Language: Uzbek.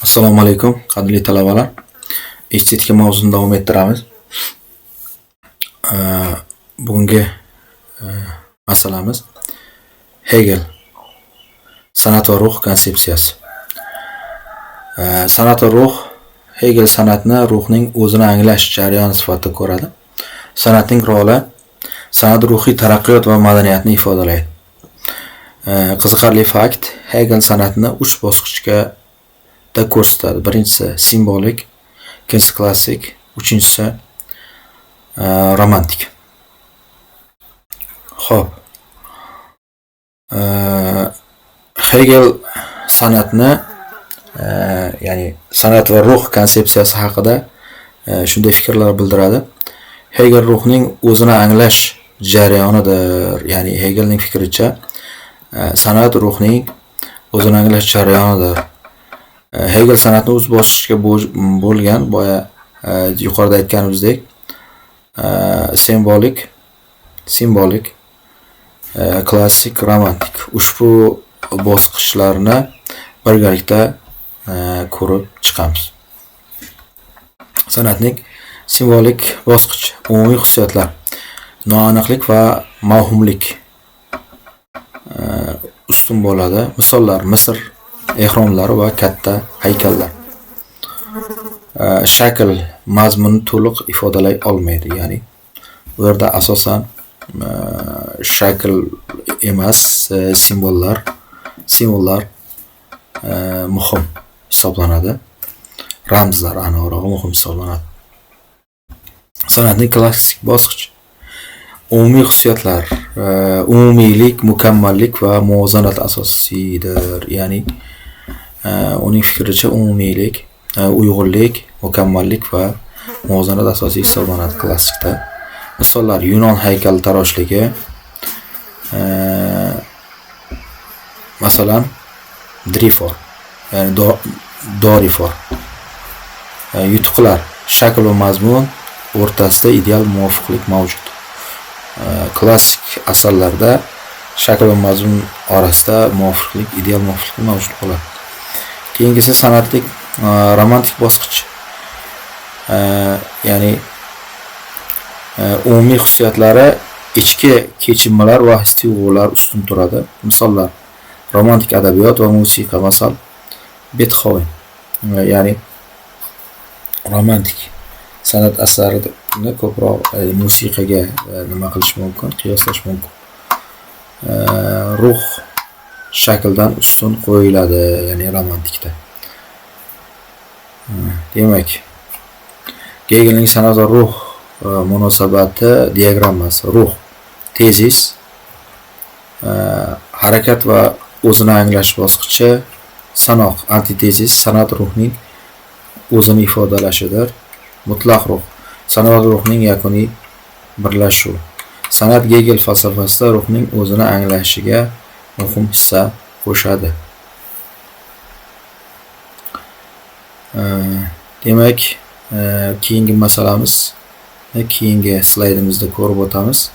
Assalomu alaykum, qadrli talabalar. Estetika mavzusini davom ettiramiz. Bugungi masalamiz Hegel san'at va ruh konsepsiyasi. San'at va ruh Hegel san'atni ruhning o'zini anglash jarayoni sifatida ko'radi. San'atning roli san'at ruhiy taraqqiyot va madaniyatni ifodalaydi. Qiziqarli fakt, Hegel san'atni 3 bosqichga ko'rsatadi. Birinchisi simbolik, ikkinchisi klassik, uchinchisi romantik. Xo'p. Hegel san'atni ya'ni san'at va ruh konsepsiyasi haqida shunday fikrlar bildiradi. Hegel ruhning o'zini anglash jarayonidir. Ya'ni Hegelning fikricha san'at ruhning o'zini anglash jarayonidir. Hegel san'atni 3 bosqichga bo'lgan, boya yuqorida aytganimizdek, simbolik, klassik, romantik. Ushbu bosqichlarni birgalikda ko'rib chiqamiz. San'atning simbolik bosqich, umumiy xususiyatlar, noaniqlik va mavhumlik ustun bo'ladi. Misollar: Misr ehromlari va katta haykallar. Shakl mazmunni to'liq ifodalay olmaydi, ya'ni bu yerda asosan shakl emas, simvollar muhim hisoblanadi. Ramzlar aniqrog'i muhim hisoblanadi. San'atning klassik bosqichi, umumiy xususiyatlar, umumiylik, mukammallik va muvozanat asosiydir. Ya'ni uning fikricha umumiylik, uyg'unlik, mukammallik va muvozanat asosiy hisoblanadi klassikda. Misollar: Yunon haykaltaroshligi, masalan Drifor, ya'ni Dorifor. Yutuqlar: shakl va mazmun o'rtasida ideal muvofiqlik mavjud. Klassik asarlarda shakl va mazmun orasida ideal muvofiqlik mavjud bo'ladi. Keyingisi san'atlik romantik bosqich. Ya'ni umumiy xususiyatlari, ichki kechinmalar va his-tuyg'ular ustun turadi. Misollar: romantik adabiyot va musiqa, masalan Beethoven. Ya'ni romantik san'at asarini ko'proq musiqaga nima qilish mumkin, qiyoslash mumkin. Ruh shakldan ustun qo'yiladi, ya'ni romantikda. Demak, Hegelning san'at va ruh munosabati diagrammasi. Ruh tezis, harakat va o'zini anglash bosqichi. Sanoq antitezis, san'at ruhning o'zini ifodalashidir. Mutlaq ruh, san'at va ruhning yakuniy birlashuvi. San'at Hegel falsafasida ruhning o'zini anglashiga muhim hissa qo'shadi. Demak, keyingi masalamiz, keyingi slaydimizda ko'rib o'tamiz.